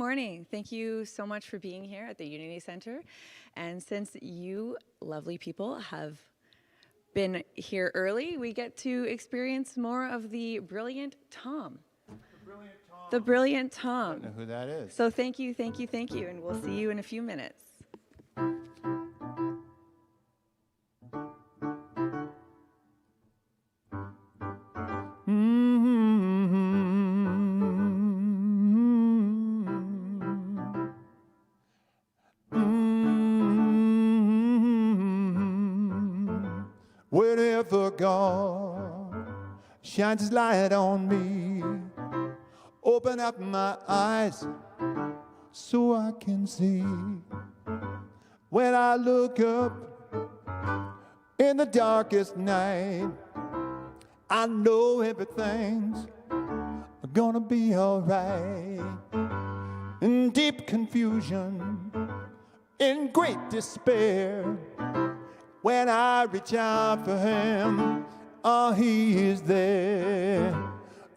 morning. Thank you so much for being here at the Unity Center. And since you lovely people have been here early, we get to experience more of the brilliant Tom. The brilliant Tom. I don't know who that is. So thank you, and we'll see you in a few minutes. Whenever God shines his light on me, open up my eyes so I can see. When I look up in the darkest night, I know everything's gonna be alright. In deep confusion, in great despair, when I reach out for him, oh, he is there.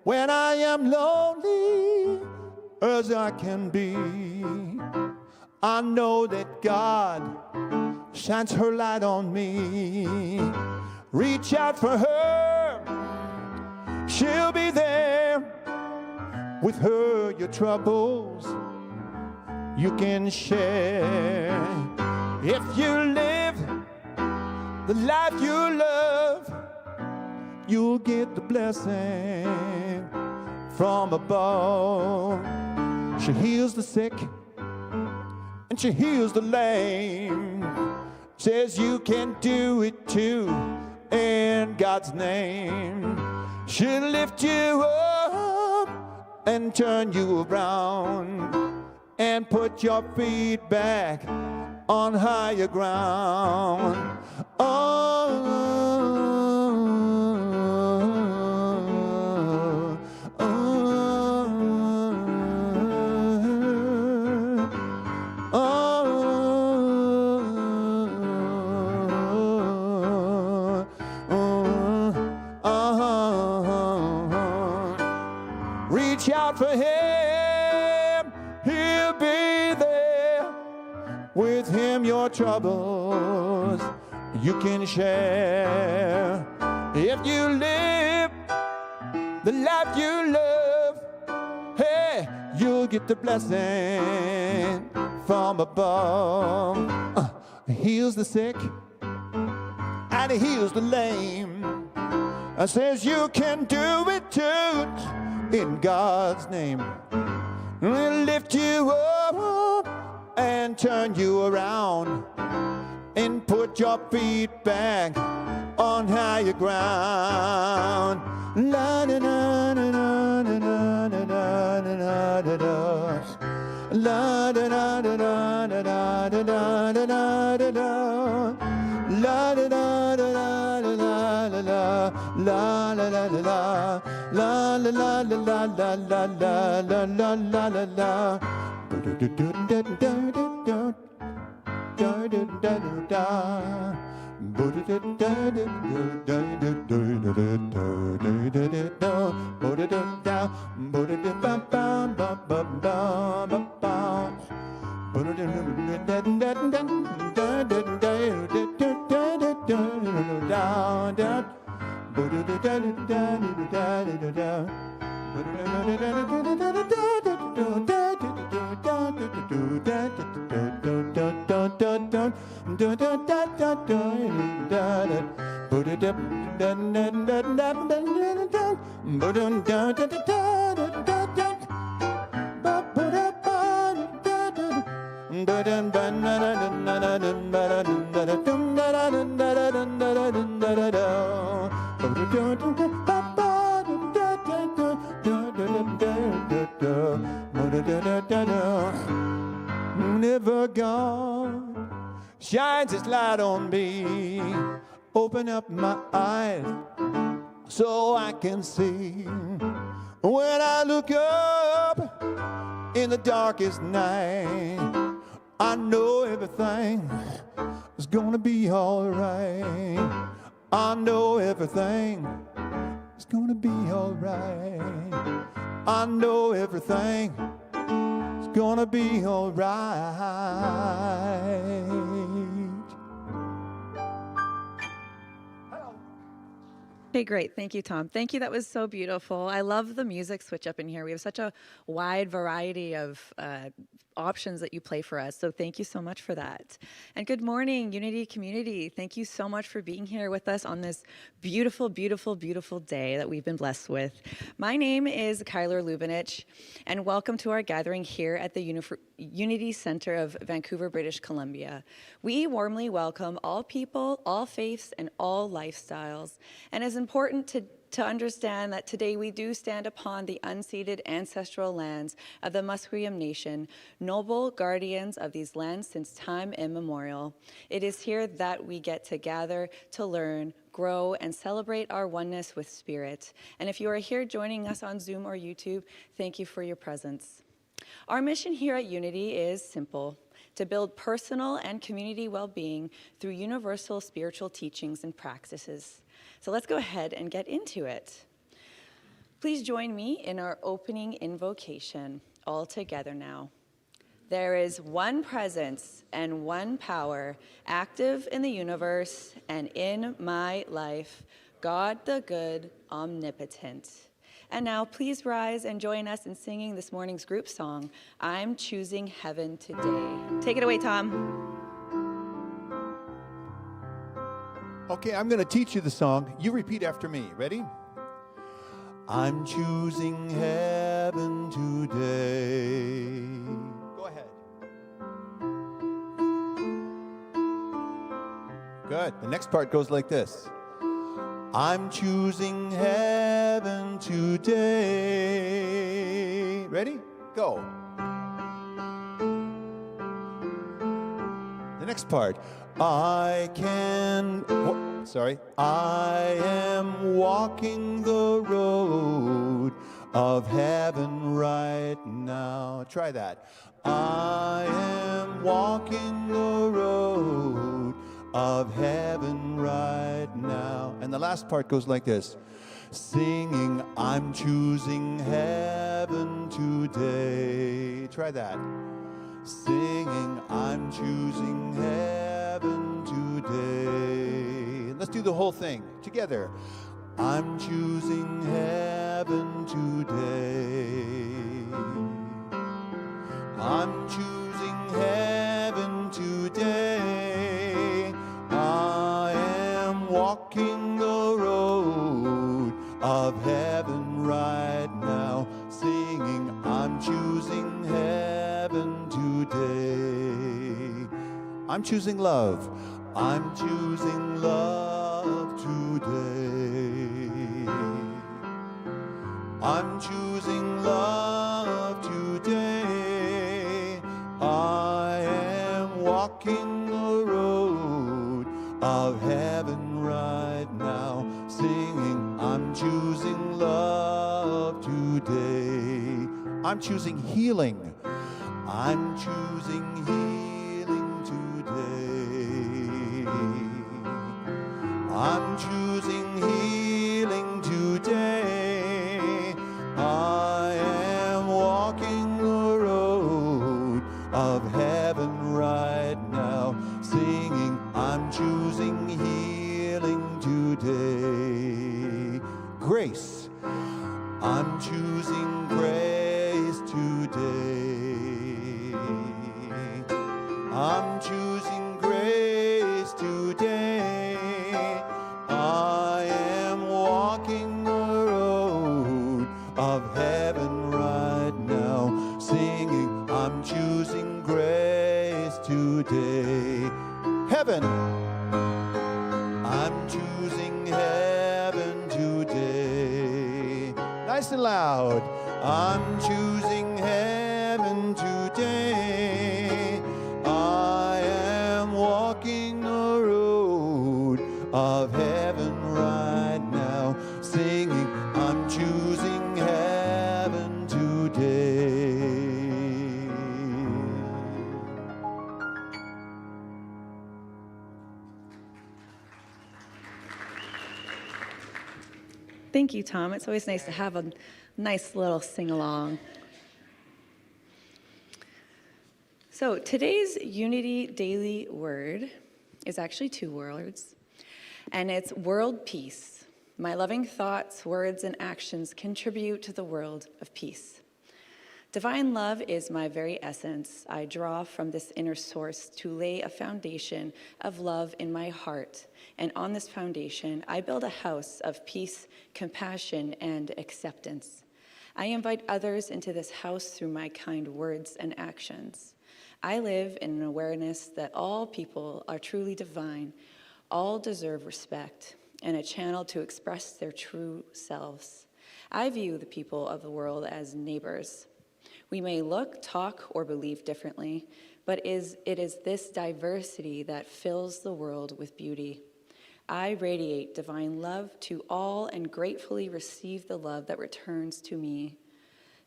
When I am lonely as I can be, I know that God shines her light on me. Reach out for her, she'll be there. With her your troubles you can share. If you live the life you love, you'll get the blessing from above. She heals the sick and she heals the lame. Says you can do it too in God's name. She'll lift you up and turn you around and put your feet back on higher ground. Reach out for him, he'll be there. With him your troubles you can share. If you live the life you love, hey, you'll get the blessing from above. He heals the sick and he heals the lame. Says you can do it too in God's name. He'll lift you up and turn you around and put your feet back on higher ground. La da da da da da da da da da da. La da da da da da da da da da da da. La da da da da da da da. La la la la la. La la la la la la la la la la la la. Whenever God shines his light on me, open up my eyes so I can see. When I look up in the darkest night, I know everything is gonna be alright. I know everything is gonna be alright. I know everything is gonna be all right. Okay, great. Thank you, Tom. Thank you. That was so beautiful. I love the music switch up in here. We have such a wide variety of options that you play for us. So thank you so much for that. And good morning, Unity community. Thank you so much for being here with us on this beautiful, beautiful, beautiful day that we've been blessed with. My name is Kyler Lubinich, and welcome to our gathering here at the Unity Center of Vancouver, British Columbia. We warmly welcome all people, all faiths, and all lifestyles. And it's important to understand that today we do stand upon the unceded ancestral lands of the Musqueam Nation, noble guardians of these lands since time immemorial. It is here that we get to gather, to learn, grow, and celebrate our oneness with Spirit. And if you are here joining us on Zoom or YouTube, thank you for your presence. Our mission here at Unity is simple: to build personal and community well-being through universal spiritual teachings and practices. So let's go ahead and get into it. Please join me in our opening invocation, all together now. There is one presence and one power active in the universe and in my life, God the good, omnipotent. And now please rise and join us in singing this morning's group song, I'm Choosing Heaven Today. Take it away, Tom. Okay, I'm going to teach you the song. You repeat after me. Ready? I'm choosing heaven today. Go ahead. Good. The next part goes like this. I'm choosing heaven today. Ready? Go. The next part. I am walking the road of heaven right now. Try that. I am walking the road of heaven right now. And the last part goes like this. Singing, I'm choosing heaven today. Try that. Singing, I'm choosing heaven today. Let's do the whole thing together. I'm choosing heaven today. I'm choosing heaven today. I am walking the road of heaven right now, singing, I'm choosing heaven today. I'm choosing love. I'm choosing love today. I'm choosing love today. I am walking the road of heaven right now, singing, I'm choosing love today. I'm choosing healing. I'm choosing healing today. I'm choosing healing today. I am walking the road of heaven right now, singing, I'm choosing healing today. Grace. I'm choosing grace today. I'm choosing grace today. I am walking the road of heaven right now, singing, I'm choosing grace today. Heaven. I'm choosing heaven today. Nice and loud. I'm choosing heaven today. I am walking the road of heaven right now, singing, I'm choosing heaven today. Thank you, Tom. It's always nice to have a nice little sing-along. So today's Unity Daily Word is actually 2 words, and it's world peace. My loving thoughts, words, and actions contribute to the world of peace. Divine love is my very essence. I draw from this inner source to lay a foundation of love in my heart, and on this foundation, I build a house of peace, compassion, and acceptance. I invite others into this house through my kind words and actions. I live in an awareness that all people are truly divine, all deserve respect, and a channel to express their true selves. I view the people of the world as neighbors. We may look, talk, or believe differently, but it is this diversity that fills the world with beauty. I radiate divine love to all and gratefully receive the love that returns to me.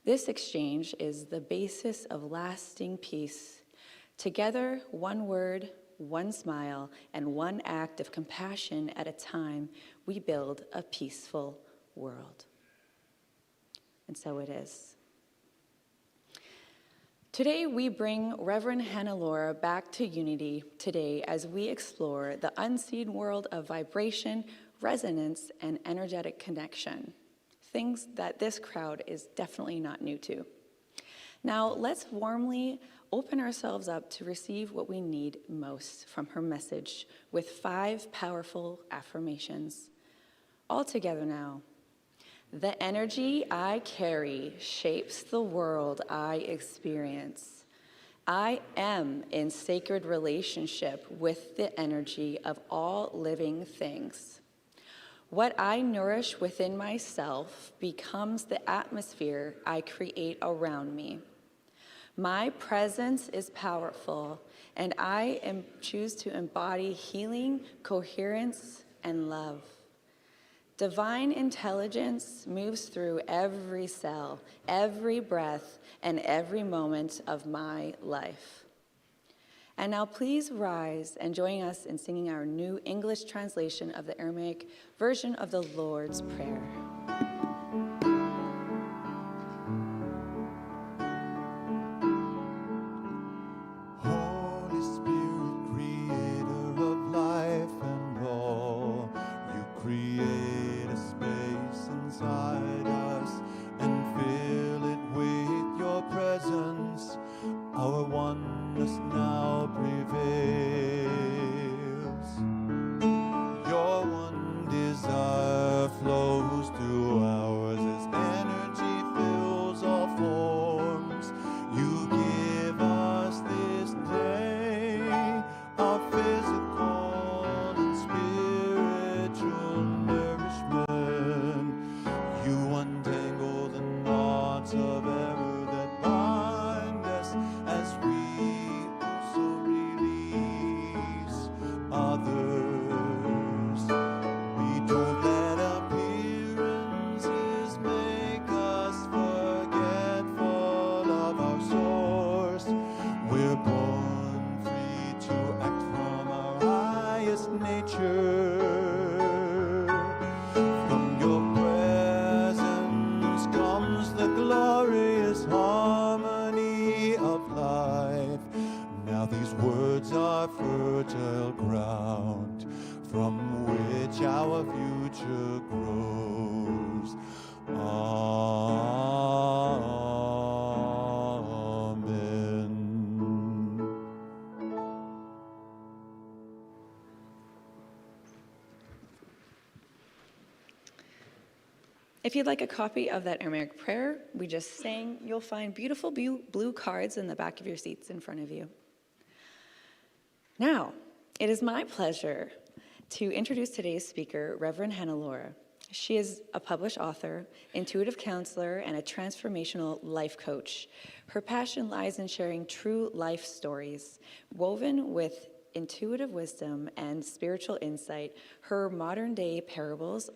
This exchange is the basis of lasting peace. Together, one word, one smile, and one act of compassion at a time, we build a peaceful world. And so it is. Today, we bring Reverend Hannelore back to Unity today as we explore the unseen world of vibration, resonance, and energetic connection, things that this crowd is definitely not new to. Now, let's warmly open ourselves up to receive what we need most from her message with 5 powerful affirmations. All together now. The energy I carry shapes the world I experience. I am in sacred relationship with the energy of all living things. What I nourish within myself becomes the atmosphere I create around me. My presence is powerful, and I choose to embody healing, coherence, and love. Divine intelligence moves through every cell, every breath, and every moment of my life. And now please rise and join us in singing our new English translation of the Aramaic version of the Lord's Prayer. Holy Spirit, creator of life and all, you create a space inside us and fill it with your presence. Our oneness now prevails. Your one desire flows through ours as energy fills all forms. You give us this day our physical and spiritual nourishment. You untangle the knots of error that bind us as we also release others. We don't let appearances make us forgetful of our source. We're born free to act from our highest nature. From your presence comes the glorious harmony of life. Now these words are fertile ground from which our future grows. Amen. If you'd like a copy of that Aramaic prayer we just sang, you'll find beautiful blue cards in the back of your seats in front of you. Now, it is my pleasure to introduce today's speaker, Reverend Hannelore. She is a published author, intuitive counselor, and a transformational life coach. Her passion lies in sharing true life stories, woven with intuitive wisdom and spiritual insight. Her modern-day parables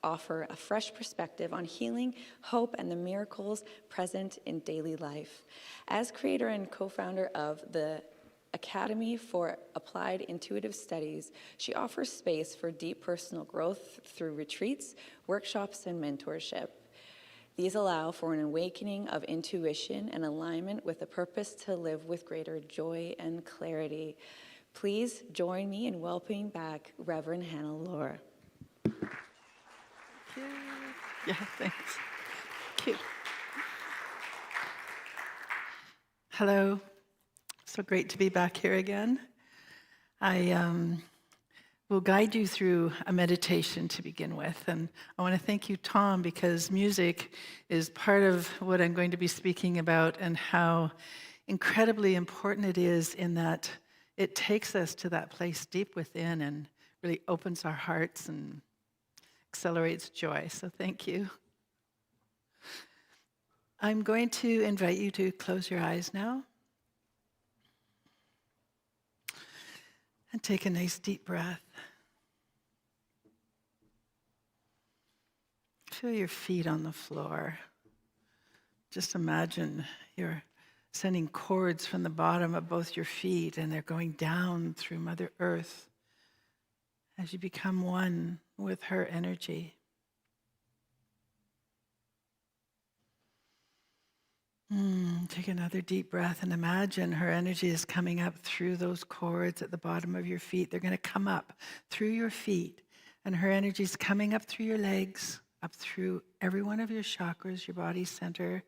offer a fresh perspective on healing, hope, and the miracles present in daily life. As creator and co-founder of the Academy for Applied Intuitive Studies, she offers space for deep personal growth through retreats, workshops, and mentorship. These allow for an awakening of intuition and alignment with a purpose to live with greater joy and clarity. Please join me in welcoming back Reverend Hannelore. Yeah, thanks. Cute. Hello. So great to be back here again. I will guide you through a meditation to begin with. And I want to thank you, Tom, because music is part of what I'm going to be speaking about and how incredibly important it is in that it takes us to that place deep within and really opens our hearts and accelerates joy. So thank you. I'm going to invite you to close your eyes now and take a nice deep breath. Feel your feet on the floor. Just imagine you're sending cords from the bottom of both your feet and they're going down through Mother Earth as you become one with her energy. Take another deep breath and imagine her energy is coming up through those cords at the bottom of your feet. They're going to come up through your feet, and her energy is coming up through your legs, up through every one of your chakras, your body center,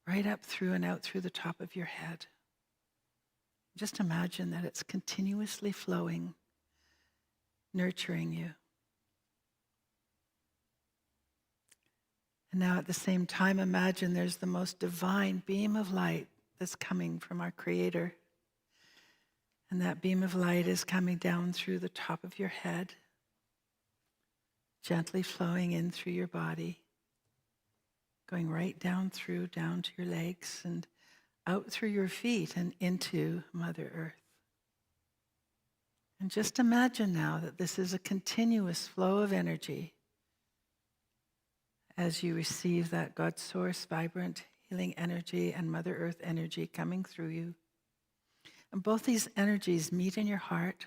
right up through and out through the top of your head. Just imagine that it's continuously flowing, nurturing you. And now at the same time, imagine there's the most divine beam of light that's coming from our Creator. And that beam of light is coming down through the top of your head, gently flowing in through your body, going right down to your legs and out through your feet and into Mother Earth. And just imagine now that this is a continuous flow of energy as you receive that God Source, vibrant, healing energy and Mother Earth energy coming through you. And both these energies meet in your heart.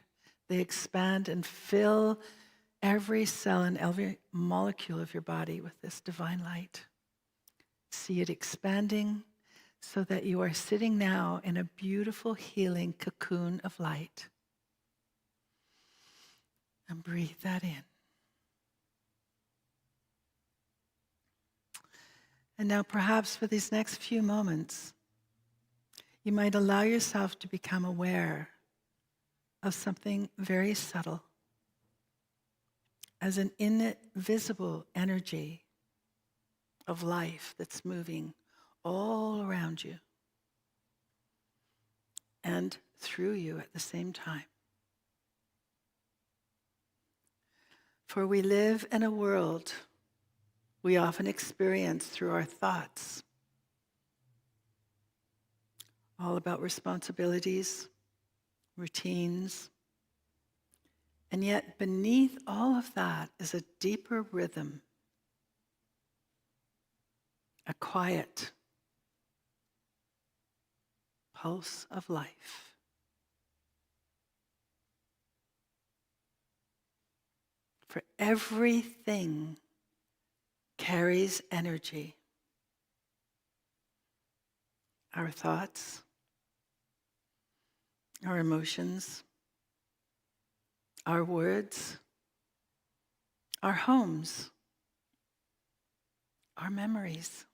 They expand and fill every cell and every molecule of your body with this divine light. See it expanding so that you are sitting now in a beautiful healing cocoon of light. And breathe that in. And now perhaps for these next few moments, you might allow yourself to become aware of something very subtle as an invisible energy of life that's moving all around you and through you at the same time. For we live in a world we often experience through our thoughts, all about responsibilities, routines, and yet beneath all of that is a deeper rhythm, a quiet pulse of life. For everything carries energy. Our thoughts, our emotions, our words, our homes, our memories.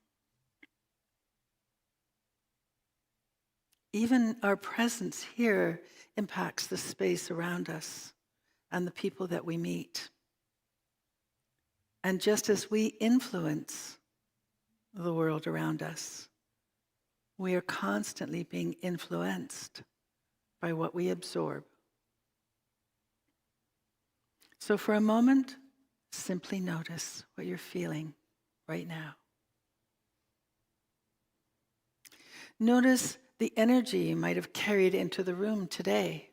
Even our presence here impacts the space around us and the people that we meet. And just as we influence the world around us, we are constantly being influenced by what we absorb. So for a moment, simply notice what you're feeling right now. Notice the energy you might have carried into the room today.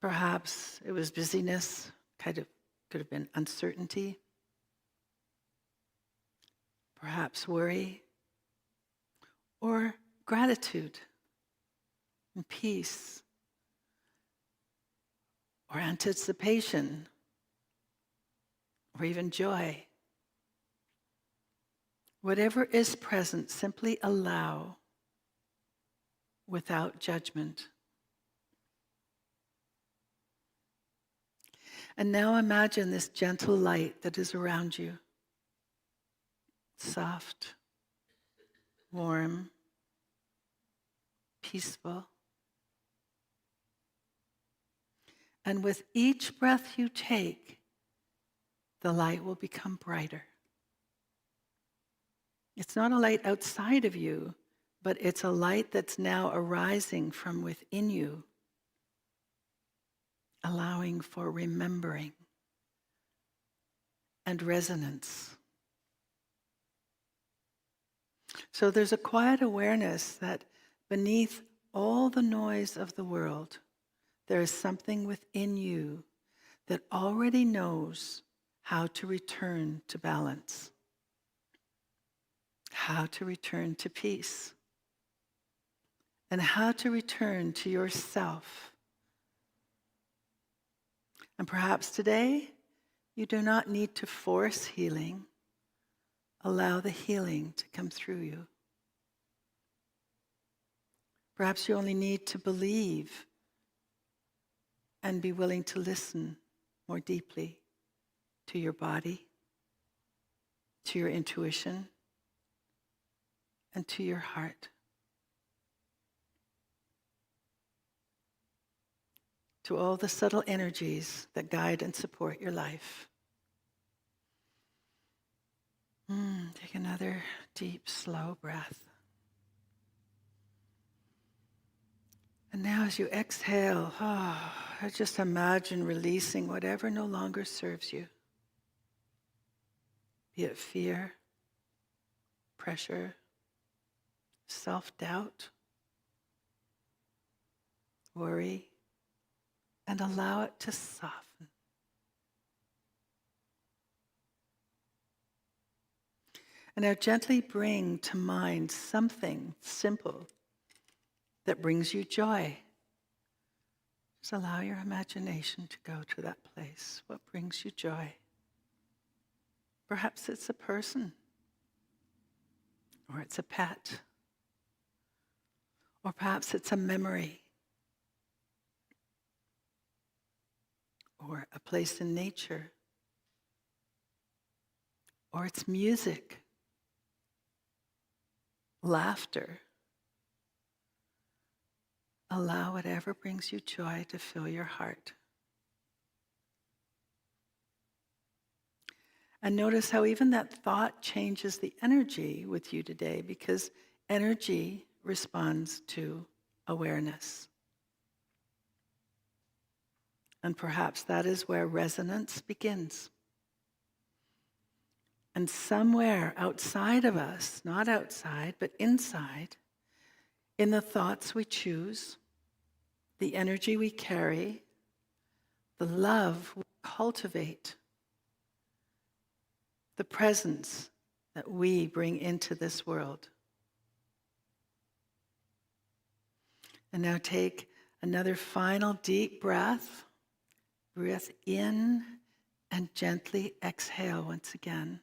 Perhaps it was busyness, could have been uncertainty, perhaps worry, or gratitude and peace, or anticipation, or even joy. Whatever is present, simply allow without judgment. And now imagine this gentle light that is around you. Soft, warm, peaceful. And with each breath you take, the light will become brighter. It's not a light outside of you, but it's a light that's now arising from within you, allowing for remembering and resonance. So there's a quiet awareness that beneath all the noise of the world, there is something within you that already knows how to return to balance, how to return to peace, and how to return to yourself. And perhaps today, you do not need to force healing. Allow the healing to come through you. Perhaps you only need to believe and be willing to listen more deeply to your body, to your intuition, and to your heart. To all the subtle energies that guide and support your life. Take another deep, slow breath. And now as you exhale, just imagine releasing whatever no longer serves you. Be it fear, pressure, self-doubt, worry, and allow it to soften. And now gently bring to mind something simple that brings you joy. Just allow your imagination to go to that place. What brings you joy? Perhaps it's a person, or it's a pet, or perhaps it's a memory, or a place in nature, or it's music, laughter. Allow whatever brings you joy to fill your heart. And notice how even that thought changes the energy with you today, because energy responds to awareness. And perhaps that is where resonance begins. And somewhere outside of us, not outside, but inside, in the thoughts we choose, the energy we carry, the love we cultivate, the presence that we bring into this world. And now take another final deep breath. Breathe in and gently exhale once again.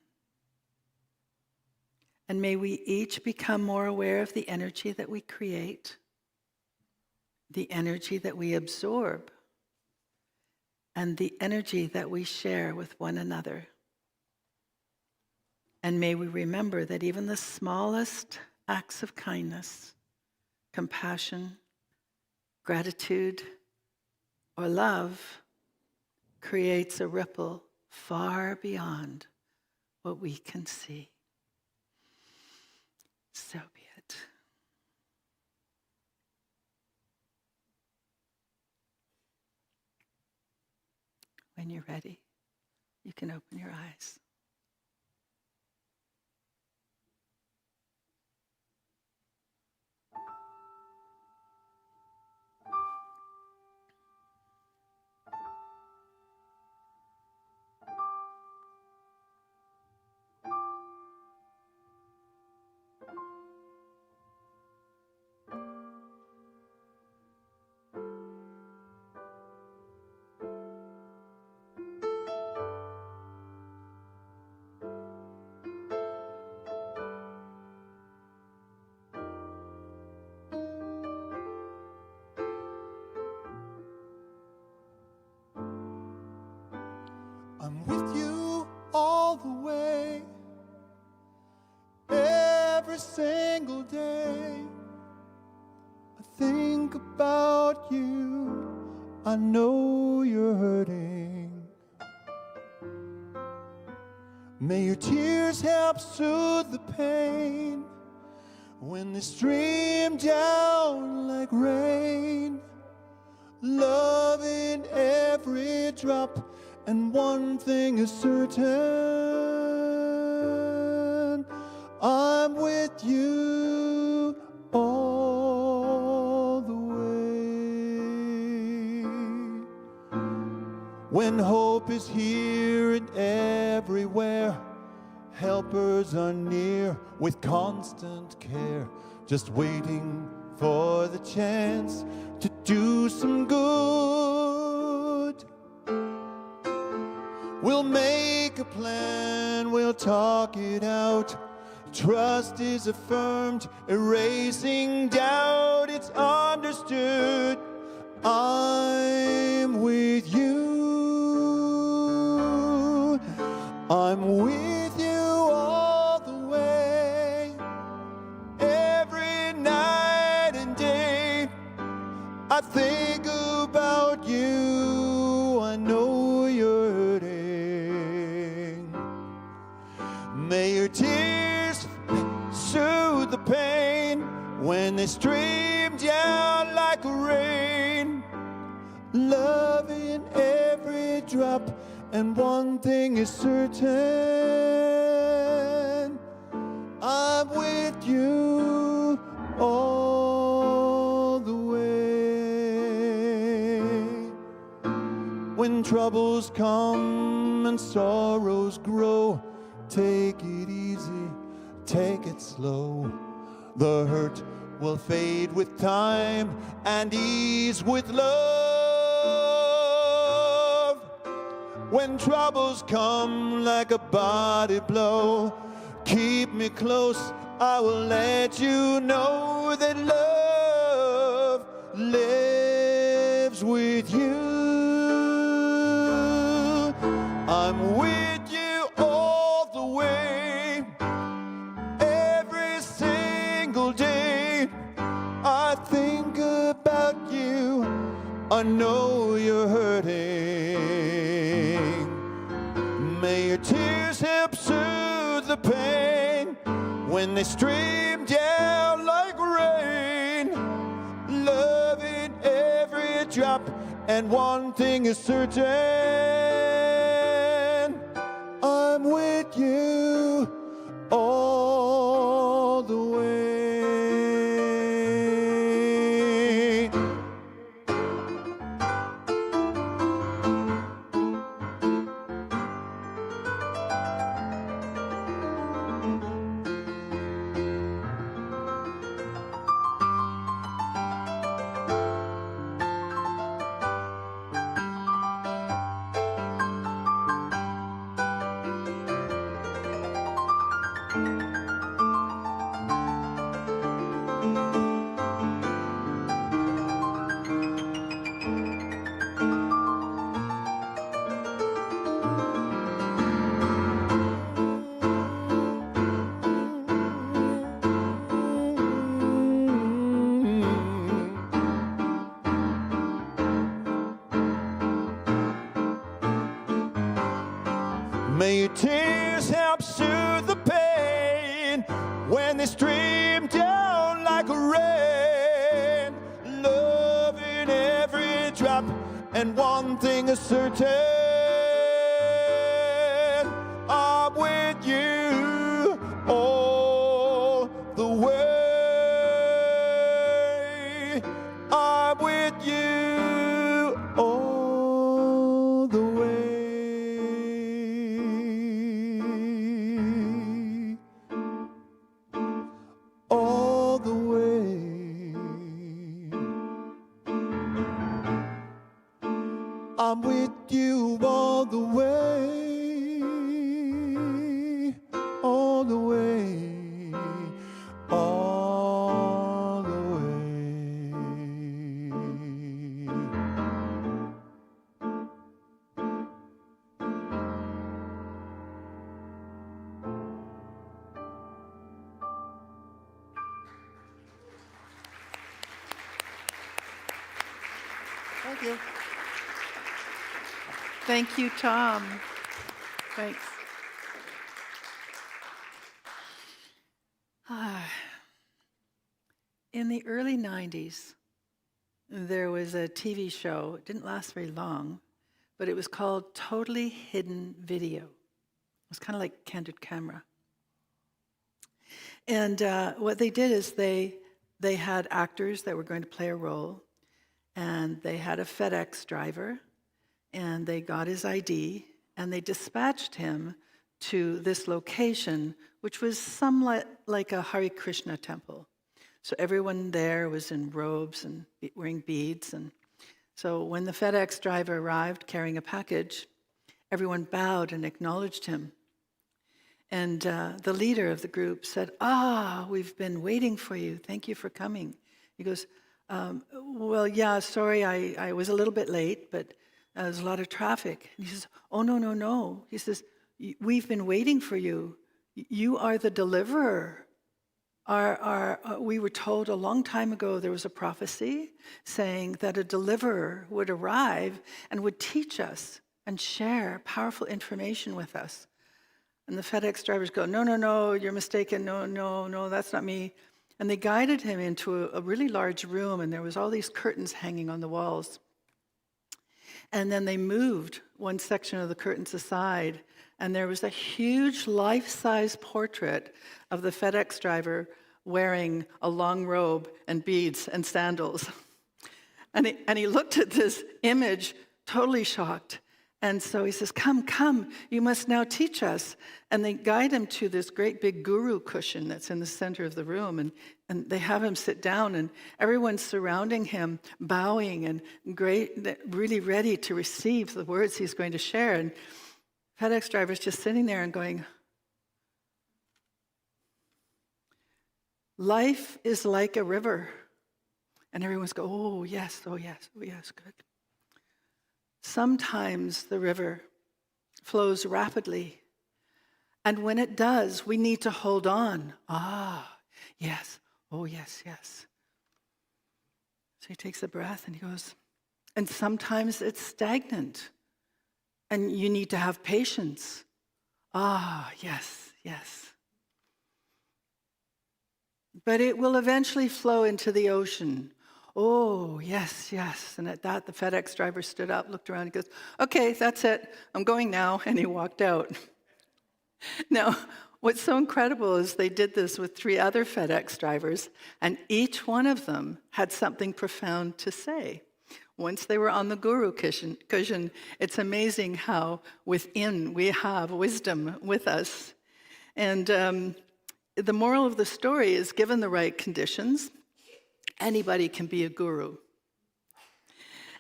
And may we each become more aware of the energy that we create, the energy that we absorb, and the energy that we share with one another. And may we remember that even the smallest acts of kindness, compassion, gratitude, or love creates a ripple far beyond what we can see. So be it. When you're ready, you can open your eyes. I'm with you all the way, every single day. I think about you, I know you're hurting. May your tears help soothe the pain when they stream down like rain. Love in every drop, and one thing is certain, I'm with you all the way. When hope is here and everywhere, helpers are near with constant care, just waiting for the chance to do some good. We'll make a plan, we'll talk it out. Trust is affirmed, erasing doubt, it's understood. I'm with you, I'm with you all the way, every night and day. I think about you, I know you're hurting. May your tears soothe the pain when they stream down like rain. Love in every drop, and one thing is certain, I'm with you all the way. When troubles come and sorrows grow, take it easy, take it slow. The hurt will fade with time and ease with love. When troubles come like a body blow, keep me close, I will let you know that love lives with you. I'm with you all the way, every single day. I think about you, I know you're hurting. May your tears help soothe the pain when they stream down like rain. Love in every drop, and one thing is certain, I'm with you all the way. May your tears help soothe the pain when they stream down like rain. Love in every drop, and one thing is certain, I'm with you all the way. I'm with you all the way. All the way. I'm with you all the way. All the way. All the way. you. Thank you, Tom. Thanks. In the early 90s, there was a TV show. It didn't last very long, but it was called Totally Hidden Video. It was kind of like Candid Camera. And what they did is they had actors that were going to play a role, and they had a FedEx driver, and they got his ID, and they dispatched him to this location, which was somewhat like a Hare Krishna temple. So everyone there was in robes and wearing beads. And so when the FedEx driver arrived carrying a package, everyone bowed and acknowledged him. And the leader of the group said, we've been waiting for you. Thank you for coming. He goes, well, yeah, sorry, I was a little bit late, but there's a lot of traffic. And he says, oh, no. He says, we've been waiting for you. You are the deliverer. We were told a long time ago there was a prophecy saying that a deliverer would arrive and would teach us and share powerful information with us. And the FedEx drivers go, no, you're mistaken. No, that's not me. And they guided him into a really large room, and there was all these curtains hanging on the walls. And then they moved one section of the curtains aside, and there was a huge life-size portrait of the FedEx driver wearing a long robe and beads and sandals. And he looked at this image, totally shocked. And so he says, come, you must now teach us. And they guide him to this great big guru cushion that's in the center of the room. And they have him sit down, and everyone's surrounding him, bowing and really ready to receive the words he's going to share. And FedEx driver's just sitting there and going, life is like a river. And everyone's go, oh, yes, good. Sometimes the river flows rapidly. And when it does, we need to hold on. Yes. Oh, yes. So he takes a breath and he goes, and sometimes it's stagnant. And you need to have patience. Yes. But it will eventually flow into the ocean. Oh, yes. And at that, the FedEx driver stood up, looked around, and goes, okay, that's it. I'm going now. And he walked out. Now, what's so incredible is they did this with 3 other FedEx drivers, and each one of them had something profound to say. Once they were on the guru cushion, it's amazing how within we have wisdom with us. And the moral of the story is, given the right conditions, anybody can be a guru.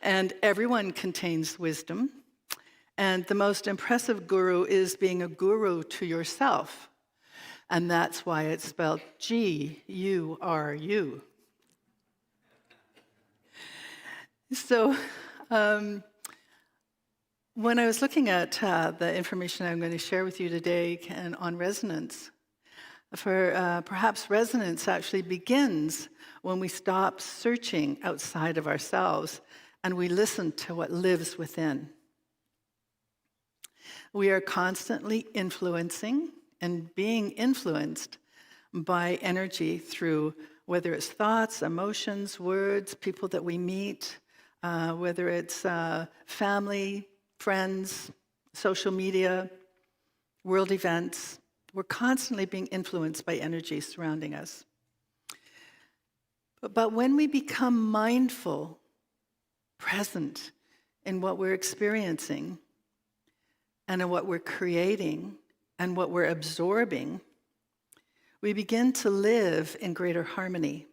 And everyone contains wisdom. And the most impressive guru is being a guru to yourself. And that's why it's spelled G-U-R-U. So when I was looking at the information I'm going to share with you today on resonance, perhaps resonance actually begins when we stop searching outside of ourselves and we listen to what lives within. We are constantly influencing and being influenced by energy through whether it's thoughts, emotions, words, people that we meet, whether it's family, friends, social media, world events. We're constantly being influenced by energy surrounding us. But when we become mindful, present in what we're experiencing and in what we're creating and what we're absorbing, we begin to live in greater harmony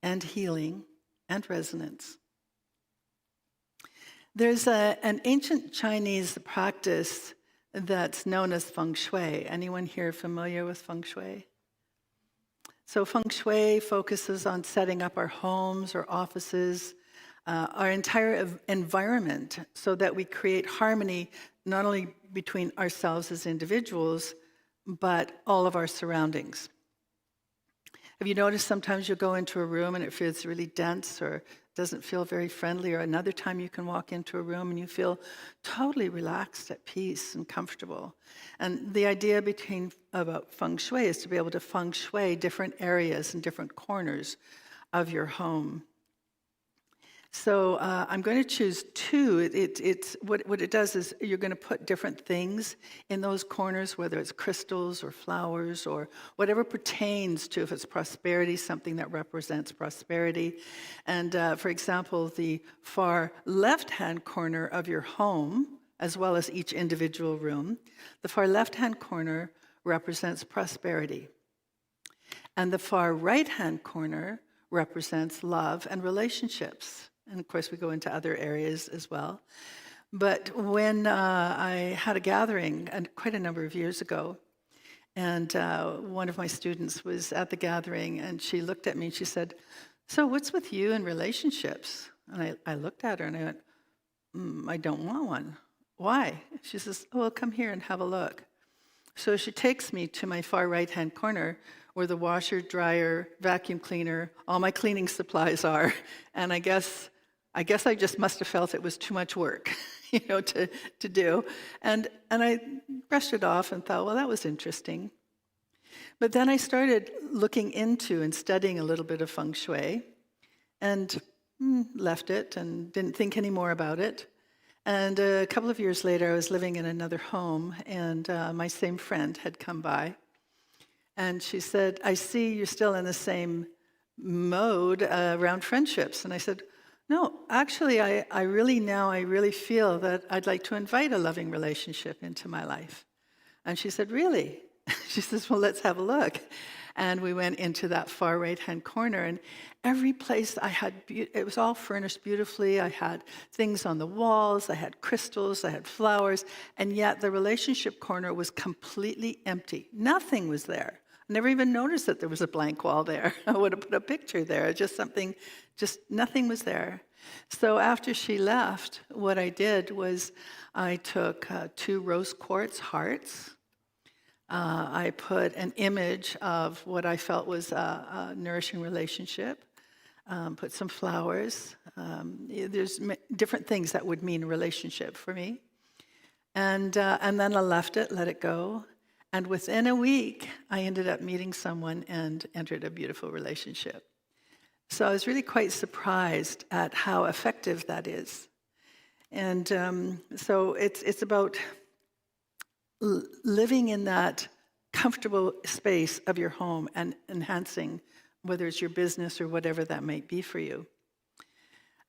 and healing and resonance. There's an ancient Chinese practice that's known as feng shui. Anyone here familiar with feng shui? So feng shui focuses on setting up our homes or offices, our entire environment, so that we create harmony not only between ourselves as individuals, but all of our surroundings. Have you noticed sometimes you'll go into a room and it feels really dense or doesn't feel very friendly, or another time you can walk into a room and you feel totally relaxed, at peace, and comfortable? And the idea about feng shui is to be able to feng shui different areas and different corners of your home. So I'm going to choose two. It's what it does is you're going to put different things in those corners, whether it's crystals or flowers or whatever pertains to, if it's prosperity, something that represents prosperity. And for example, the far left-hand corner of your home, as well as each individual room, the far left-hand corner represents prosperity. And the far right-hand corner represents love and relationships. And of course, we go into other areas as well. But when I had a gathering quite a number of years ago, and one of my students was at the gathering, and she looked at me and she said, "So what's with you and relationships?" And I looked at her and I went, "I don't want one." "Why?" She says, "Well, come here and have a look." So she takes me to my far right-hand corner where the washer, dryer, vacuum cleaner, all my cleaning supplies are. And I guess I just must have felt it was too much work, to do. And I brushed it off and thought, well, that was interesting. But then I started looking into and studying a little bit of feng shui and left it and didn't think any more about it. And a couple of years later, I was living in another home, and my same friend had come by. And she said, "I see you're still in the same mode around friendships." And I said, "No, actually, I really feel that I'd like to invite a loving relationship into my life." And she said, "Really?" She says, "Well, let's have a look." And we went into that far right-hand corner, and every place I had, it was all furnished beautifully. I had things on the walls, I had crystals, I had flowers, and yet the relationship corner was completely empty. Nothing was there. I never even noticed that there was a blank wall there. I would have put a picture there, just nothing was there. So after she left, what I did was I took 2 rose quartz hearts. I put an image of what I felt was a nourishing relationship, put some flowers. There's different things that would mean a relationship for me. And then I left it, let it go. And within a week, I ended up meeting someone and entered a beautiful relationship. So I was really quite surprised at how effective that is. And so it's about living in that comfortable space of your home and enhancing, whether it's your business or whatever that might be for you.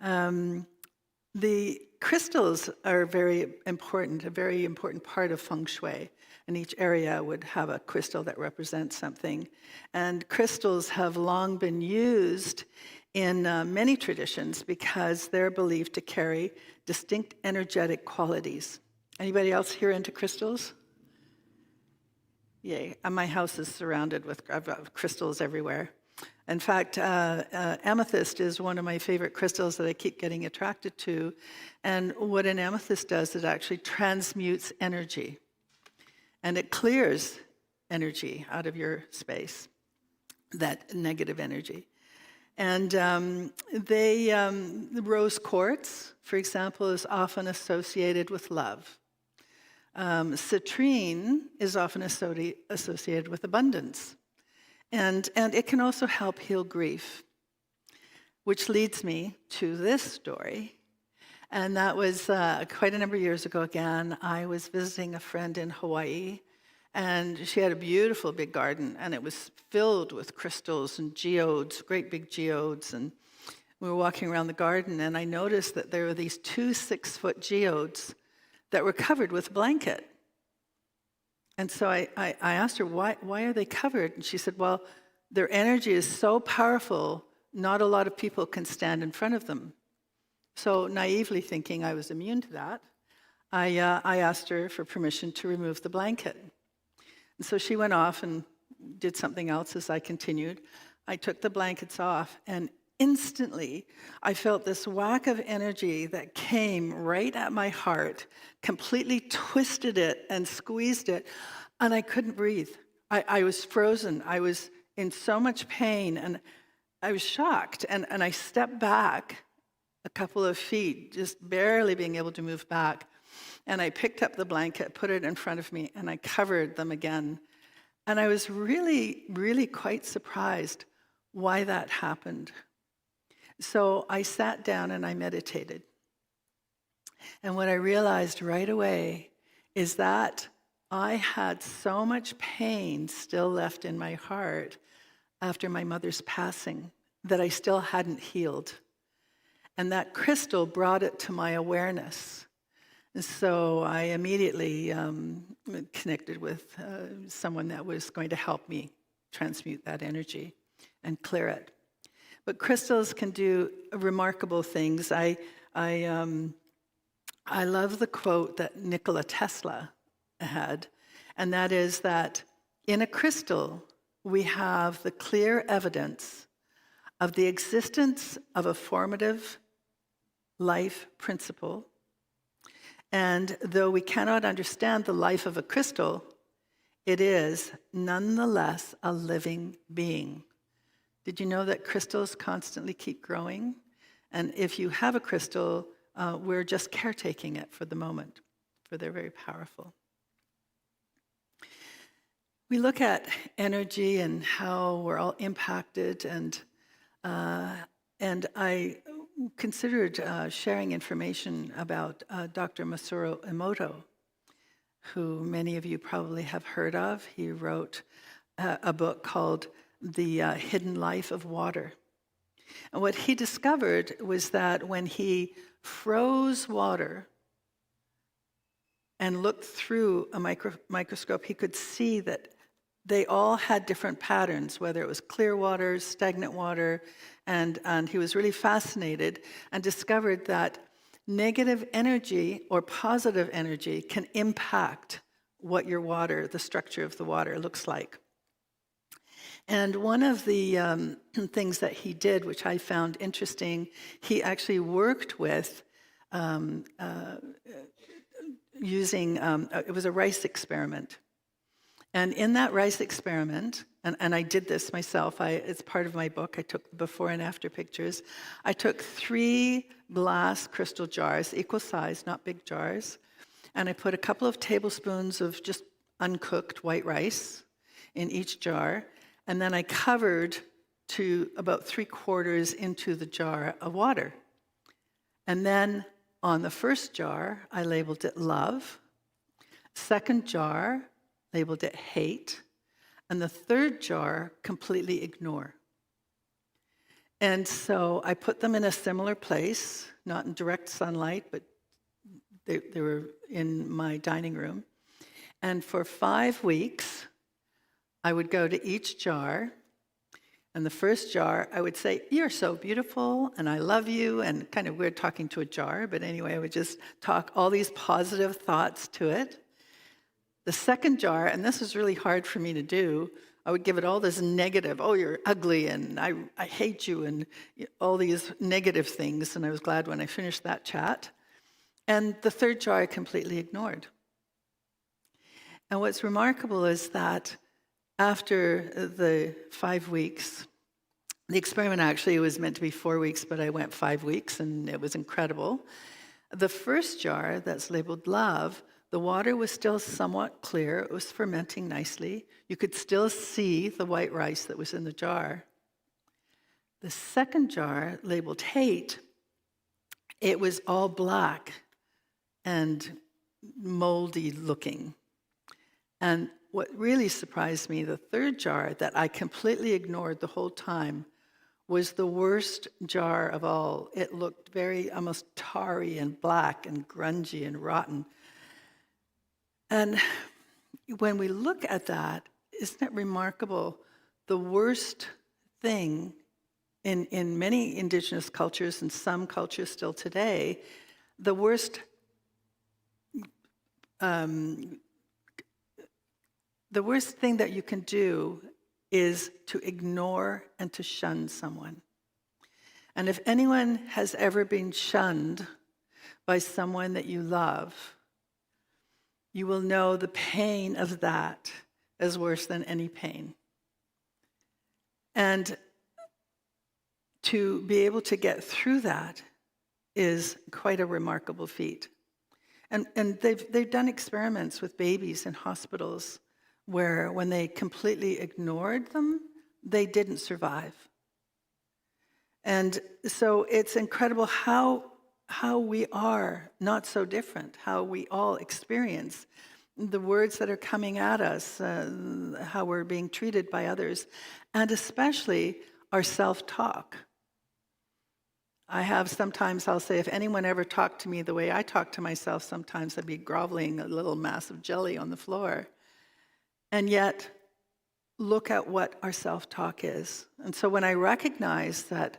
The crystals are very important, a very important part of feng shui. And each area would have a crystal that represents something. And crystals have long been used in many traditions because they're believed to carry distinct energetic qualities. Anybody else here into crystals? Yay. My house is surrounded with crystals everywhere. In fact, amethyst is one of my favorite crystals that I keep getting attracted to. And what an amethyst does, it actually transmutes energy. And it clears energy out of your space, that negative energy. And the rose quartz, for example, is often associated with love. Citrine is often associated with abundance. And it can also help heal grief, which leads me to this story. And that was quite a number of years ago again. I was visiting a friend in Hawaii, and she had a beautiful big garden, and it was filled with crystals and geodes, great big geodes. And we were walking around the garden, and I noticed that there were these 2 6-foot geodes that were covered with a blanket. And so I asked her, why are they covered? And she said, well, their energy is so powerful, not a lot of people can stand in front of them. So naively thinking I was immune to that, I asked her for permission to remove the blanket. And so she went off and did something else as I continued. I took the blankets off, and instantly I felt this whack of energy that came right at my heart, completely twisted it and squeezed it, and I couldn't breathe. I was frozen. I was in so much pain, and I was shocked. And I stepped back a couple of feet, just barely being able to move back. And I picked up the blanket, put it in front of me, and I covered them again. And I was really, really quite surprised why that happened. So I sat down and I meditated. And what I realized right away is that I had so much pain still left in my heart after my mother's passing that I still hadn't healed. And that crystal brought it to my awareness. And so I immediately connected with someone that was going to help me transmute that energy and clear it. But crystals can do remarkable things. I love the quote that Nikola Tesla had, and that is that in a crystal, we have the clear evidence of the existence of a formative life principle. And though we cannot understand the life of a crystal, it is nonetheless a living being. Did you know that crystals constantly keep growing? And if you have a crystal, we're just caretaking it for the moment, for they're very powerful. We look at energy and how we're all impacted, and I considered sharing information about Dr. Masaru Emoto, who many of you probably have heard of. He wrote a book called The Hidden Life of Water. And what he discovered was that when he froze water and looked through a microscope, he could see that they all had different patterns, whether it was clear water, stagnant water, and he was really fascinated and discovered that negative energy or positive energy can impact what your water, the structure of the water, looks like. And one of the things that he did, which I found interesting, he actually worked with using, it was a rice experiment. And in that rice experiment, and I did this myself, it's part of my book, I took before and after pictures. I took 3 glass crystal jars, equal size, not big jars, and I put a couple of tablespoons of just uncooked white rice in each jar, and then I covered to about 3/4 into the jar of water. And then on the first jar, I labeled it love. Second jar, labeled it hate. And the third jar, completely ignore. And so I put them in a similar place, not in direct sunlight, but they were in my dining room. And for 5 weeks, I would go to each jar, and the first jar, I would say, "You're so beautiful, and I love you," and kind of weird talking to a jar, but anyway, I would just talk all these positive thoughts to it. The second jar, and this was really hard for me to do, I would give it all this negative, "Oh, you're ugly, and I hate you," and all these negative things, and I was glad when I finished that chat. And the third jar I completely ignored. And what's remarkable is that after the 5 weeks, the experiment actually was meant to be 4 weeks, but I went 5 weeks, and it was incredible. The first jar that's labeled love, the water was still somewhat clear. It was fermenting nicely. You could still see the white rice that was in the jar. The second jar, labeled hate, it was all black and moldy looking. And what really surprised me, the third jar that I completely ignored the whole time, was the worst jar of all. It looked very almost tarry and black and grungy and rotten. And when we look at that, isn't it remarkable? The worst thing in many indigenous cultures and some cultures still today, the worst thing that you can do is to ignore and to shun someone. And if anyone has ever been shunned by someone that you love, you will know the pain of that is worse than any pain. And to be able to get through that is quite a remarkable feat. And they've done experiments with babies in hospitals where when they completely ignored them, they didn't survive. And so it's incredible how we are not so different, how we all experience the words that are coming at us, how we're being treated by others, and especially our self-talk. I have sometimes, I'll say, if anyone ever talked to me the way I talk to myself, sometimes I'd be groveling a little mass of jelly on the floor. And yet, look at what our self-talk is. And so when I recognize that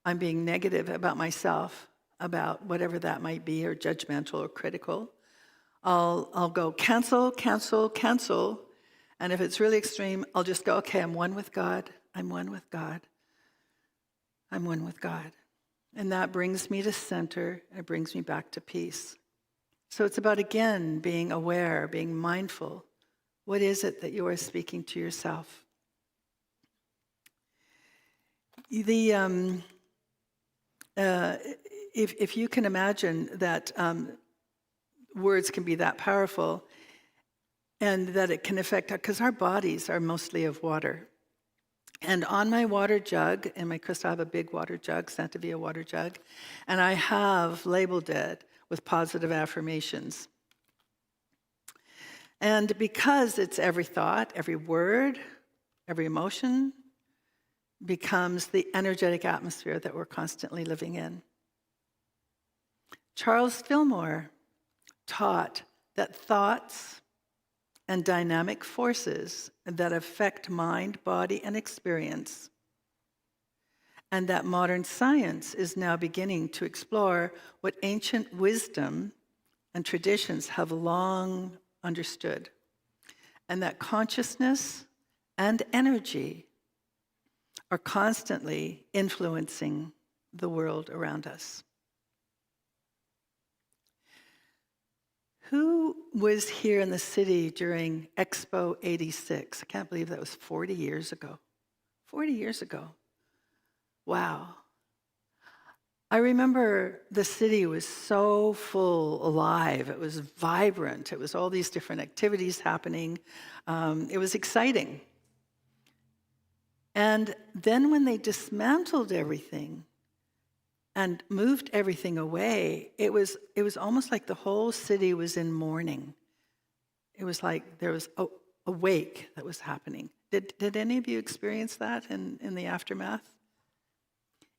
I'm being negative about myself, about whatever that might be, or judgmental or critical, I'll go cancel, cancel, cancel. And if it's really extreme, I'll just go, okay, I'm one with God. I'm one with God. I'm one with God. And that brings me to center. It brings me back to peace. So it's about, again, being aware, being mindful. What is it that you are speaking to yourself? If you can imagine that words can be that powerful and that it can affect, because our bodies are mostly of water. And on my water jug, in my crystal, I have a big water jug, Santa Via water jug, and I have labeled it with positive affirmations. And because it's every thought, every word, every emotion becomes the energetic atmosphere that we're constantly living in. Charles Fillmore taught that thoughts and dynamic forces that affect mind, body, and experience, and that modern science is now beginning to explore what ancient wisdom and traditions have long understood, and that consciousness and energy are constantly influencing the world around us. Who was here in the city during Expo 86? I can't believe that was 40 years ago. 40 years ago. Wow. I remember the city was so full, alive. It was vibrant. It was all these different activities happening. It was exciting. And then when they dismantled everything and moved everything away, it was almost like the whole city was in mourning. It was like there was a wake that was happening. Did any of you experience that in the aftermath?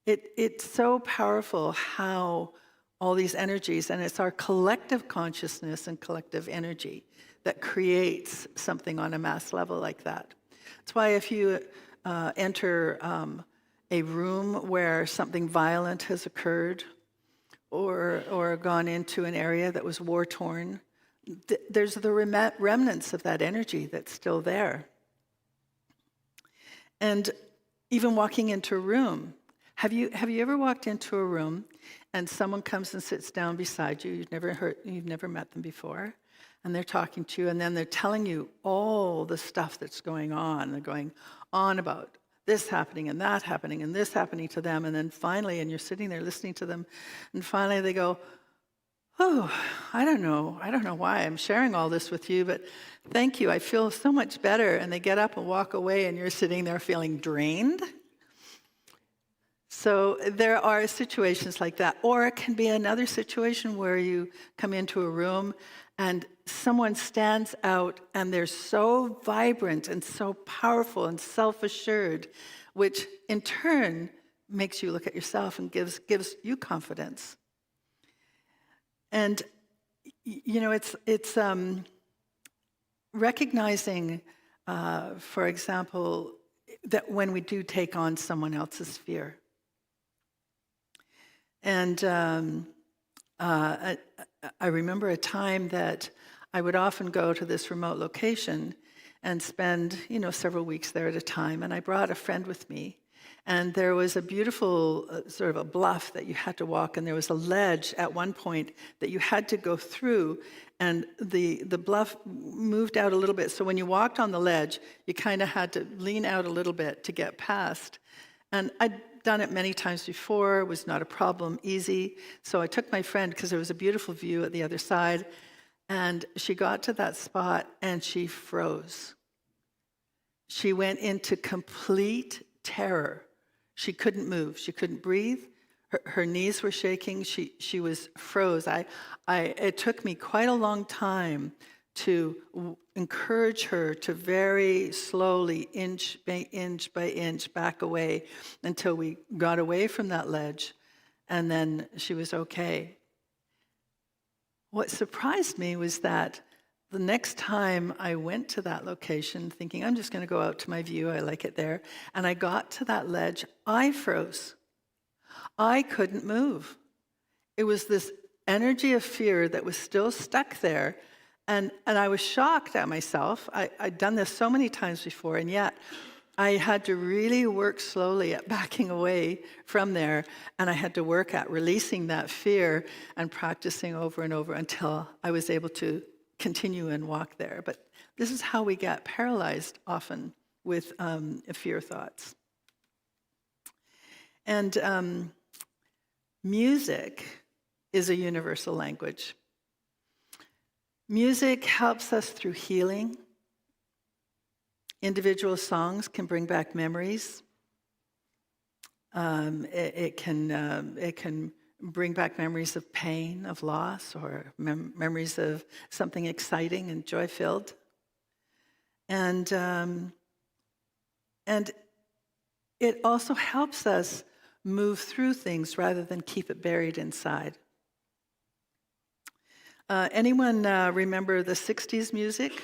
It's so powerful how all these energies, and it's our collective consciousness and collective energy that creates something on a mass level like that. That's why if you enter a room where something violent has occurred or gone into an area that was war-torn, there's the remnants of that energy that's still there. And even walking into a room, have you ever walked into a room and someone comes and sits down beside you, you've never met them before, and they're talking to you, and then they're telling you all the stuff that's going on. They're going on about this happening and that happening and this happening to them, and then finally, and you're sitting there listening to them, and finally they go, oh, I don't know why I'm sharing all this with you, but thank you, I feel so much better. And they get up and walk away, and you're sitting there feeling drained. So there are situations like that. Or it can be another situation where you come into a room and someone stands out and they're so vibrant and so powerful and self-assured, which in turn makes you look at yourself and gives you confidence. And you know, it's recognizing, for example, that when we do take on someone else's fear. And I remember a time that I would often go to this remote location and spend, several weeks there at a time. And I brought a friend with me. And there was a beautiful sort of a bluff that you had to walk, and there was a ledge at one point that you had to go through, and the bluff moved out a little bit. So when you walked on the ledge, you kind of had to lean out a little bit to get past. And I'd done it many times before, it was not a problem, easy. So I took my friend, because there was a beautiful view at the other side, and she got to that spot and she froze. She went into complete terror. She couldn't move. She couldn't breathe. Her knees were shaking. She was froze. It took me quite a long time to encourage her to very slowly, inch by inch, back away until we got away from that ledge, and then she was okay. What surprised me was that the next time I went to that location, thinking, I'm just going to go out to my view, I like it there, and I got to that ledge, I froze. I couldn't move. It was this energy of fear that was still stuck there, and I was shocked at myself. I'd done this so many times before, and yet I had to really work slowly at backing away from there, and I had to work at releasing that fear and practicing over and over until I was able to continue and walk there. But this is how we get paralyzed often with fear thoughts. And music is a universal language. Music helps us through healing. Individual songs can bring back memories. It can bring back memories of pain, of loss, or memories of something exciting and joy-filled. And it also helps us move through things rather than keep it buried inside. Anyone remember the 60s music?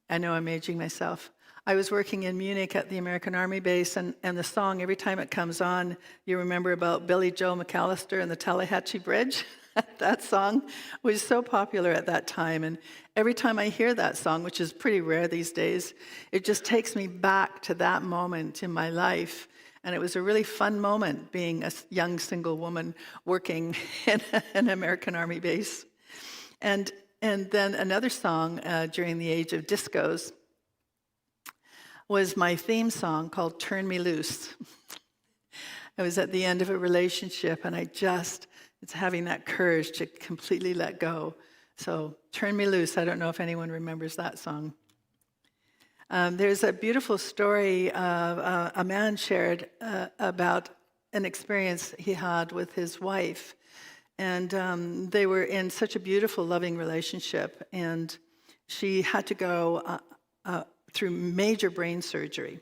I know I'm aging myself. I was working in Munich at the American Army base, and the song, every time it comes on, you remember about Billy Joe McAllister and the Tallahatchie Bridge? That song was so popular at that time, and every time I hear that song, which is pretty rare these days, it just takes me back to that moment in my life. And it was a really fun moment being a young single woman working in an American Army base. And then another song during the age of discos was my theme song called Turn Me Loose. I was at the end of a relationship, and it's having that courage to completely let go. So Turn Me Loose, I don't know if anyone remembers that song. There's a beautiful story a man shared about an experience he had with his wife. And they were in such a beautiful, loving relationship, and she had to go through major brain surgery.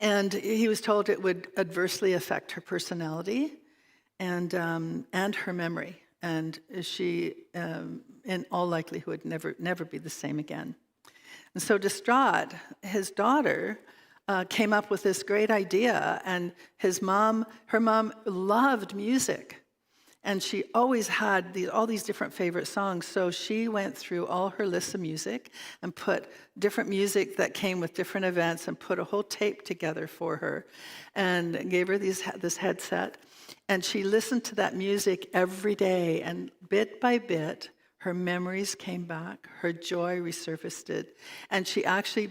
And he was told it would adversely affect her personality and her memory. And she, in all likelihood, never be the same again. And so distraught, his daughter came up with this great idea, and her mom loved music. And she always had all these different favorite songs. So she went through all her lists of music and put different music that came with different events and put a whole tape together for her and gave her this headset. And she listened to that music every day. And bit by bit, her memories came back. Her joy resurfaced. And she actually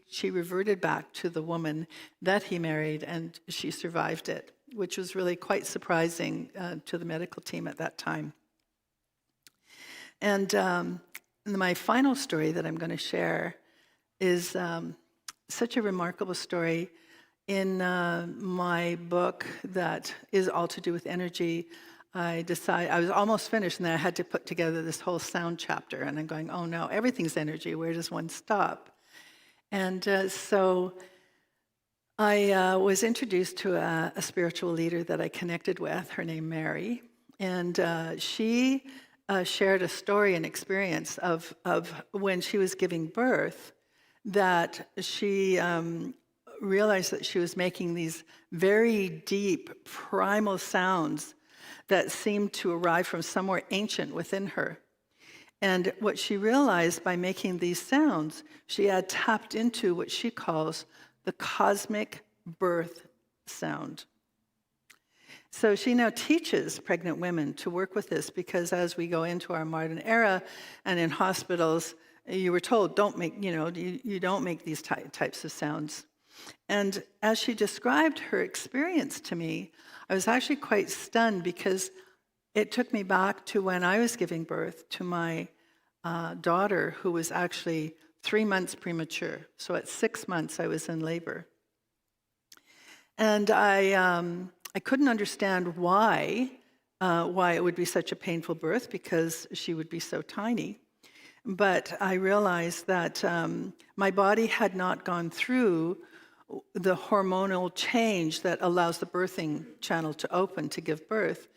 she reverted back to the woman that he married, and she survived it, which was really quite surprising to the medical team at that time. And my final story that I'm going to share is such a remarkable story. In my book that is all to do with energy, I was almost finished, and then I had to put together this whole sound chapter, and I'm going, oh no, everything's energy, where does one stop? And so I was introduced to a spiritual leader that I connected with, her name Mary, and she shared a story and experience of when she was giving birth, that she realized that she was making these very deep, primal sounds that seemed to arrive from somewhere ancient within her. And what she realized by making these sounds, she had tapped into what she calls the cosmic birth sound. So she now teaches pregnant women to work with this, because as we go into our modern era and in hospitals, you were told, don't make, you don't make these types of sounds. And as she described her experience to me, I was actually quite stunned, because it took me back to when I was giving birth to my daughter, who was actually 3 months premature. So at 6 months, I was in labor. And I couldn't understand why it would be such a painful birth, because she would be so tiny. But I realized that my body had not gone through the hormonal change that allows the birthing channel to open to give birth.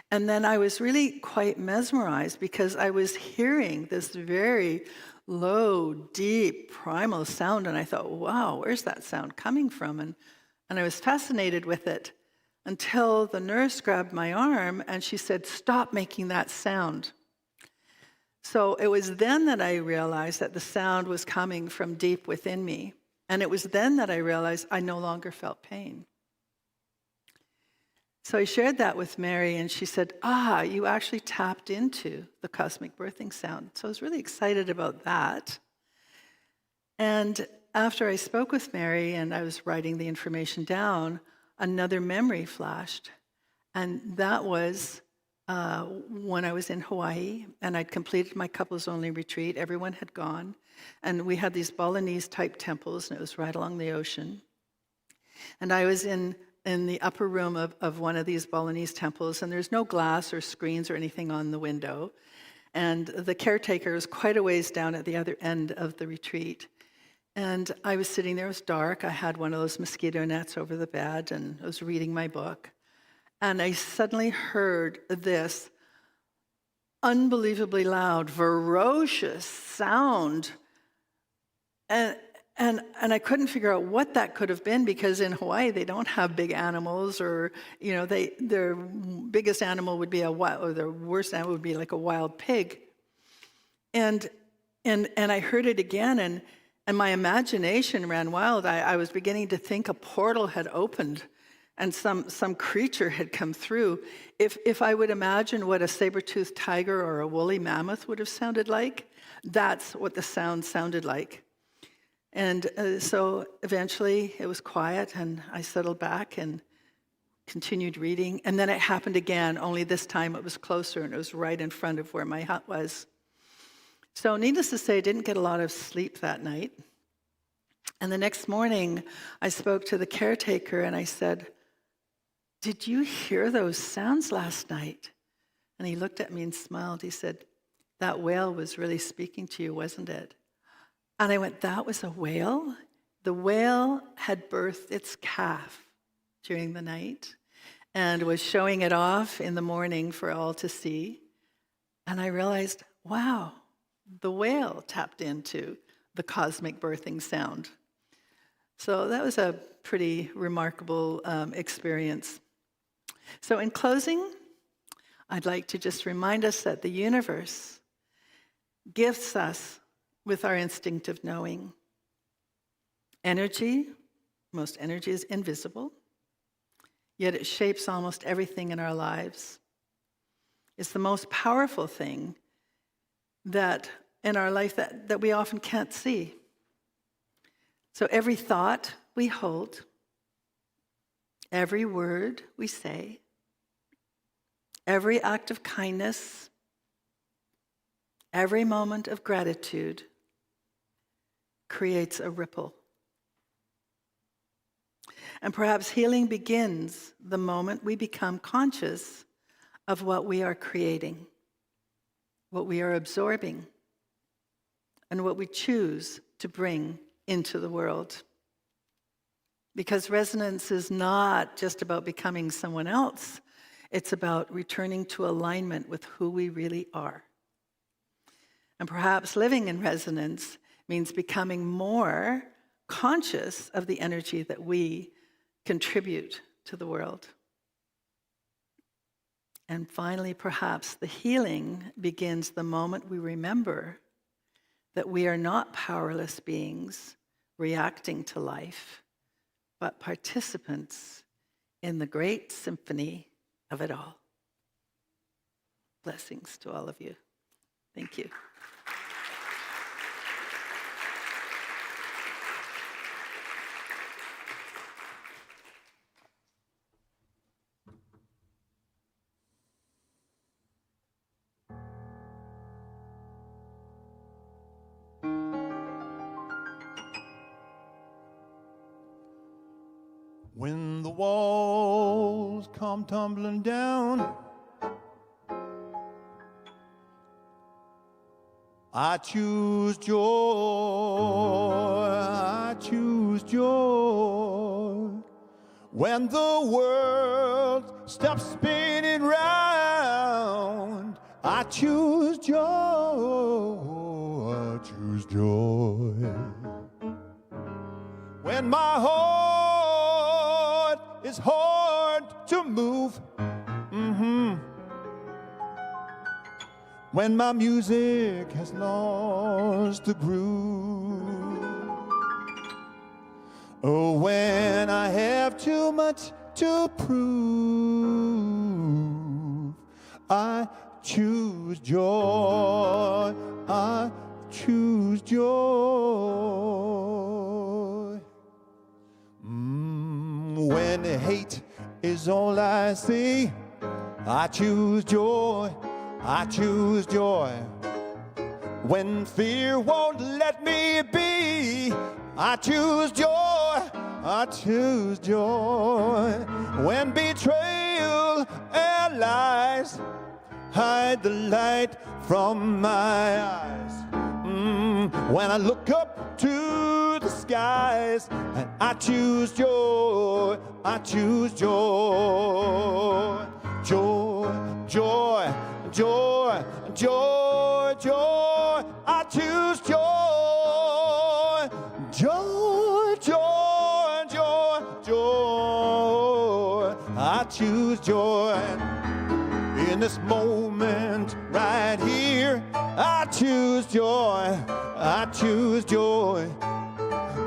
And then I was really quite mesmerized, because I was hearing this very low, deep, primal sound, and I thought, wow, where's that sound coming from? And I was fascinated with it, until the nurse grabbed my arm and she said, stop making that sound. So it was then that I realized that the sound was coming from deep within me. And it was then that I realized I no longer felt pain. So I shared that with Mary, and she said, you actually tapped into the cosmic birthing sound. So I was really excited about that. And after I spoke with Mary and I was writing the information down, another memory flashed. And that was when I was in Hawaii, and I'd completed my couples-only retreat. Everyone had gone. And we had these Balinese-type temples, and it was right along the ocean. And I was in the upper room of one of these Balinese temples, and there's no glass or screens or anything on the window. And the caretaker was quite a ways down at the other end of the retreat. And I was sitting there, it was dark. I had one of those mosquito nets over the bed, and I was reading my book. And I suddenly heard this unbelievably loud, ferocious sound. And I couldn't figure out what that could have been, because in Hawaii they don't have big animals, or their biggest animal would be or their worst animal would be like a wild pig. And I heard it again, and my imagination ran wild. I was beginning to think a portal had opened, and some creature had come through. If I would imagine what a saber-toothed tiger or a woolly mammoth would have sounded like, that's what the sound sounded like. And so eventually it was quiet, and I settled back and continued reading. And then it happened again, only this time it was closer, and it was right in front of where my hut was. So needless to say, I didn't get a lot of sleep that night. And the next morning, I spoke to the caretaker, and I said, did you hear those sounds last night? And he looked at me and smiled. He said, that whale was really speaking to you, wasn't it? And I went, that was a whale? The whale had birthed its calf during the night and was showing it off in the morning for all to see. And I realized, wow, the whale tapped into the cosmic birthing sound. So that was a pretty remarkable experience. So in closing, I'd like to just remind us that the universe gifts us with our instinctive knowing. Most energy is invisible, yet it shapes almost everything in our lives. It's the most powerful thing that in our life that we often can't see. So every thought we hold, every word we say, every act of kindness, every moment of gratitude creates a ripple. And perhaps healing begins the moment we become conscious of what we are creating, what we are absorbing, and what we choose to bring into the world. Because resonance is not just about becoming someone else, it's about returning to alignment with who we really are. And perhaps living in resonance means becoming more conscious of the energy that we contribute to the world. And finally, perhaps the healing begins the moment we remember that we are not powerless beings reacting to life, but participants in the great symphony of it all. Blessings to all of you. Thank you. When the walls come tumbling down, I choose joy, I choose joy. When the world stops spinning round, I choose joy, I choose joy. When my heart is hard to move, when my music has lost the groove, oh, when I have too much to prove, I choose joy, I choose joy. When hate is all I see, I choose joy, I choose joy. When fear won't let me be, I choose joy, I choose joy. When betrayal and lies hide the light from my eyes, when I look up to the skies, and I choose joy, I choose joy. Joy, joy, joy, joy, joy, I choose joy. Joy, joy, joy, joy, I choose joy. In this moment right here, I choose joy, I choose joy.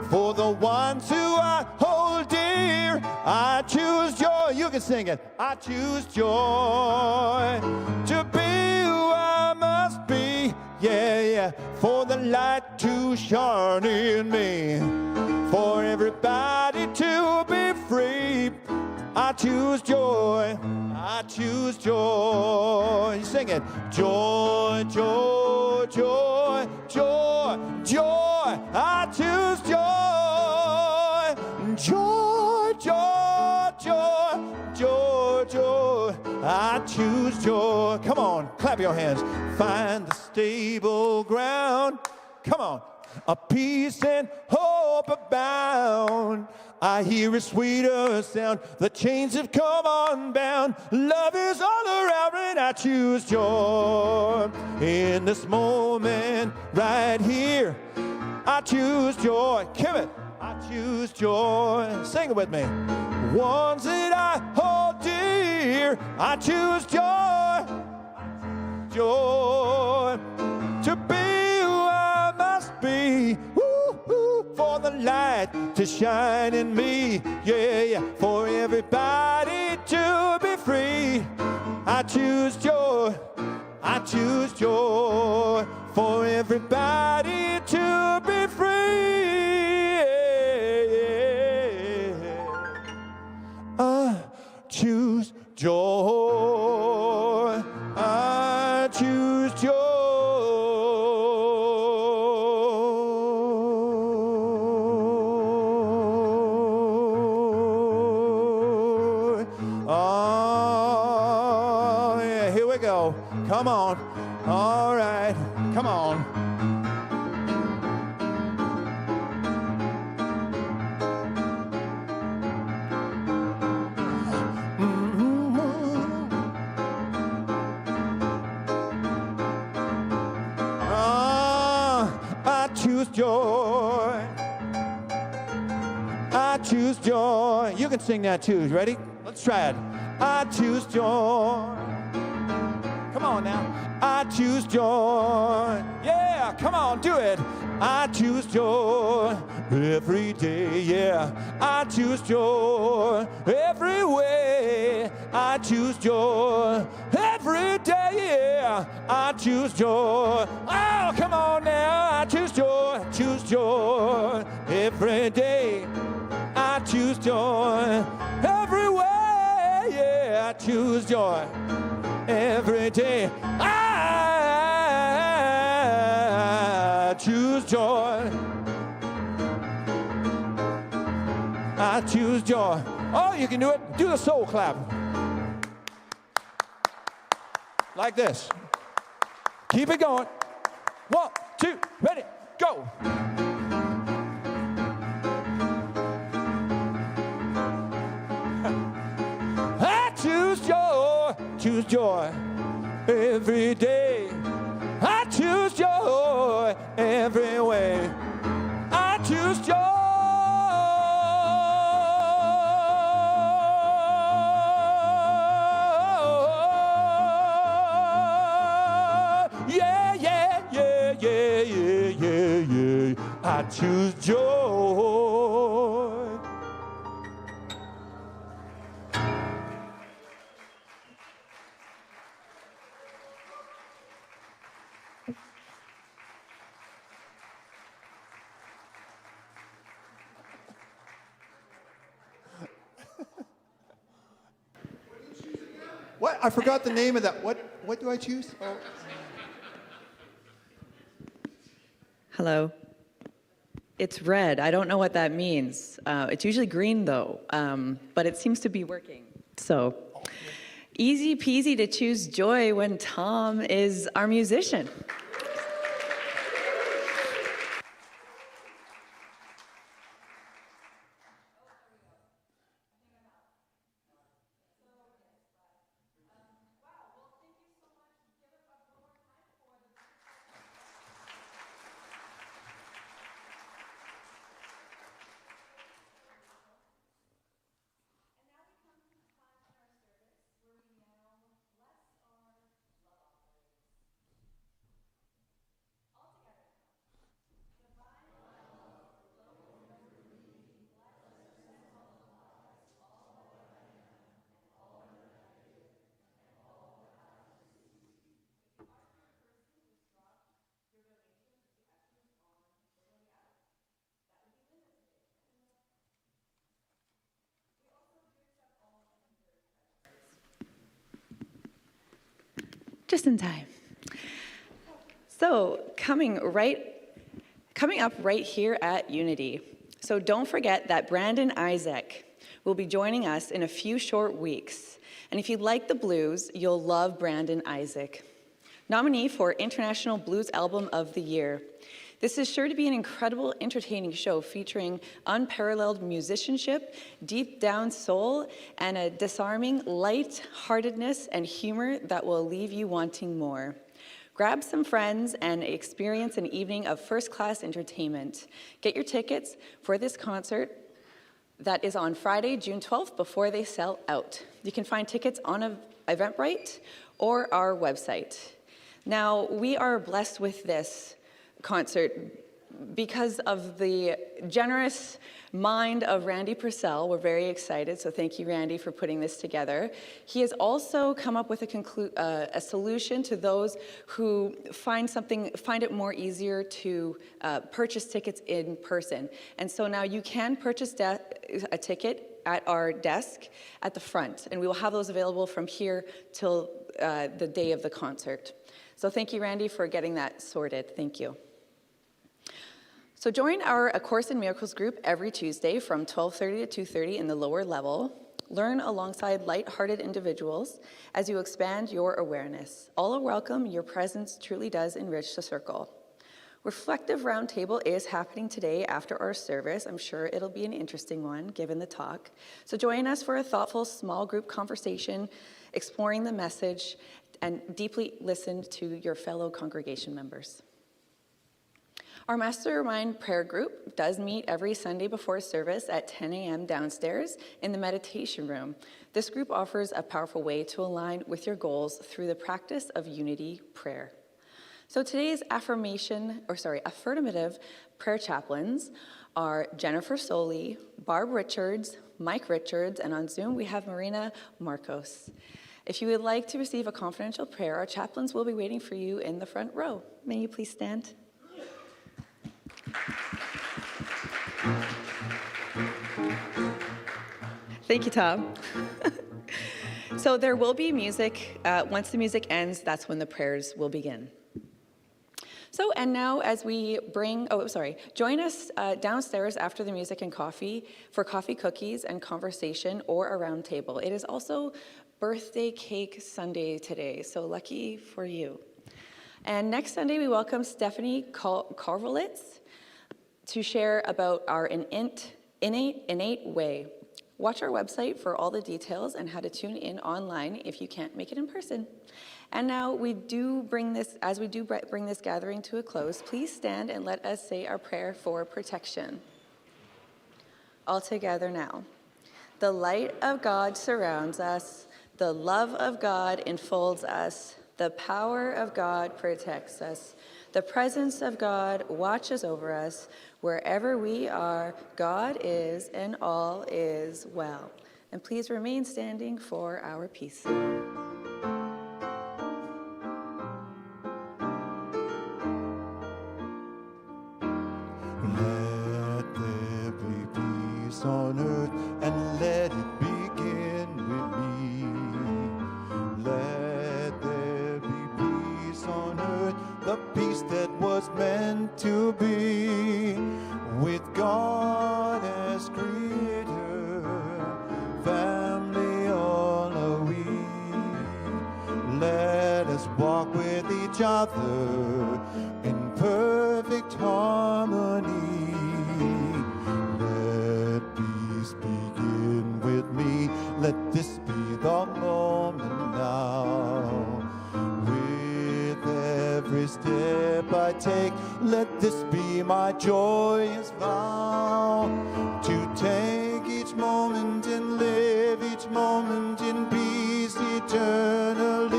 For the ones who I hold dear, I choose joy. You can sing it. I choose joy to be who I must be. Yeah, yeah. For the light to shine in me. For everybody to be free. I choose joy. I choose joy. You sing it. Joy, joy, joy, joy, joy. I choose joy. Joy, joy, joy, joy, joy. I choose joy. Come on, clap your hands. Find the stable ground. Come on. A peace and hope abound. I hear a sweeter sound. The chains have come unbound. Love is all around, and I choose joy. In this moment right here, I choose joy. Kim it. I choose joy. Sing it with me. Ones that I hold dear, I choose joy. Joy to be who I must be. For the light to shine in me. Yeah, yeah. For everybody to be free. I choose joy. I choose joy. For everybody to be free. I choose joy. I choose joy. Oh, yeah, here we go. Come on. All right. Come on. I choose joy. I choose joy. You can sing that too. Ready? Let's try it. I choose joy. come on now. I choose joy. Yeah, come on, do it. I choose joy every day. Yeah, I choose joy every way. I choose joy every day. Yeah, I choose joy. Oh, come on now. I choose joy every day. I choose joy every way. Yeah, I choose joy every day. I choose joy. I choose joy. Oh, you can do it. Do the soul clap. Like this. Keep it going. 1, 2, ready, go. I choose joy every day. I choose joy every way. I choose joy. Yeah, yeah, yeah, yeah, yeah, yeah, yeah. I choose joy. What? I forgot the name of that. What do I choose? Oh. Hello. It's red. I don't know what that means. It's usually green, though, but it seems to be working. So, easy peasy to choose joy when Tom is our musician. Just in time. So, coming up right here at Unity. So don't forget that Brandon Isaac will be joining us in a few short weeks. And if you like the blues, you'll love Brandon Isaac. Nominee for International Blues Album of the Year. This is sure to be an incredible, entertaining show featuring unparalleled musicianship, deep down soul, and a disarming light-heartedness and humor that will leave you wanting more. Grab some friends and experience an evening of first-class entertainment. Get your tickets for this concert that is on Friday, June 12th, before they sell out. You can find tickets on Eventbrite or our website. Now, we are blessed with this concert because of the generous mind of Randy Purcell. We're very excited, so thank you, Randy, for putting this together. He has also come up with a solution to those who find it more easier to purchase tickets in person. And so now you can purchase a ticket at our desk at the front, and we will have those available from here till the day of the concert. So thank you, Randy, for getting that sorted. Thank you. So join our A Course in Miracles group every Tuesday from 12:30 to 2:30 in the lower level. Learn alongside light-hearted individuals as you expand your awareness. All are welcome. Your presence truly does enrich the circle. Reflective Roundtable is happening today after our service. I'm sure it'll be an interesting one, given the talk. So join us for a thoughtful small group conversation, exploring the message, and deeply listen to your fellow congregation members. Our Mastermind Prayer Group does meet every Sunday before service at 10 a.m. downstairs in the meditation room. This group offers a powerful way to align with your goals through the practice of unity prayer. So today's affirmative prayer chaplains are Jennifer Soley, Barb Richards, Mike Richards, and on Zoom we have Marina Marcos. If you would like to receive a confidential prayer, our chaplains will be waiting for you in the front row. May you please stand? Thank you, Tom. So there will be music. Once the music ends, that's when the prayers will begin. So, and now as we join us downstairs after the music and coffee for coffee, cookies, and conversation or a round table. It is also Birthday Cake Sunday today, so lucky for you. And next Sunday, we welcome Stephanie Karvelitz to share about our innate way. Watch our website for all the details and how to tune in online if you can't make it in person. And now we do bring this gathering to a close, please stand and let us say our prayer for protection. All together now. The light of God surrounds us. The love of God enfolds us. The power of God protects us. The presence of God watches over us. Wherever we are, God is, and all is well. And please remain standing for our peace. Let there be peace on earth, and let it begin with me. Let there be peace on earth, the peace that was meant to be, with God as creator, family all are we. Let us walk with each other in perfect harmony. Let peace begin with me. Let this be the moment now. With every step I take, let this be my joyous vow, to take each moment and live each moment in peace eternally.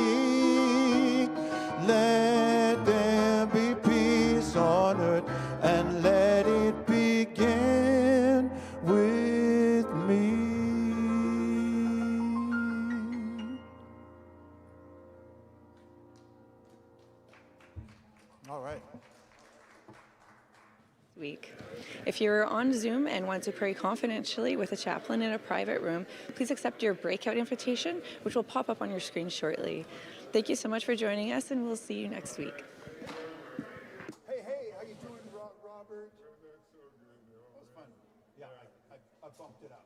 Let there be peace on earth, and let it begin with me. All right. Week. If you're on Zoom and want to pray confidentially with a chaplain in a private room, please accept your breakout invitation, which will pop up on your screen shortly. Thank you so much for joining us, and we'll see you next week. Hey, how you doing, Robert? That was fun. Yeah, I bumped it up.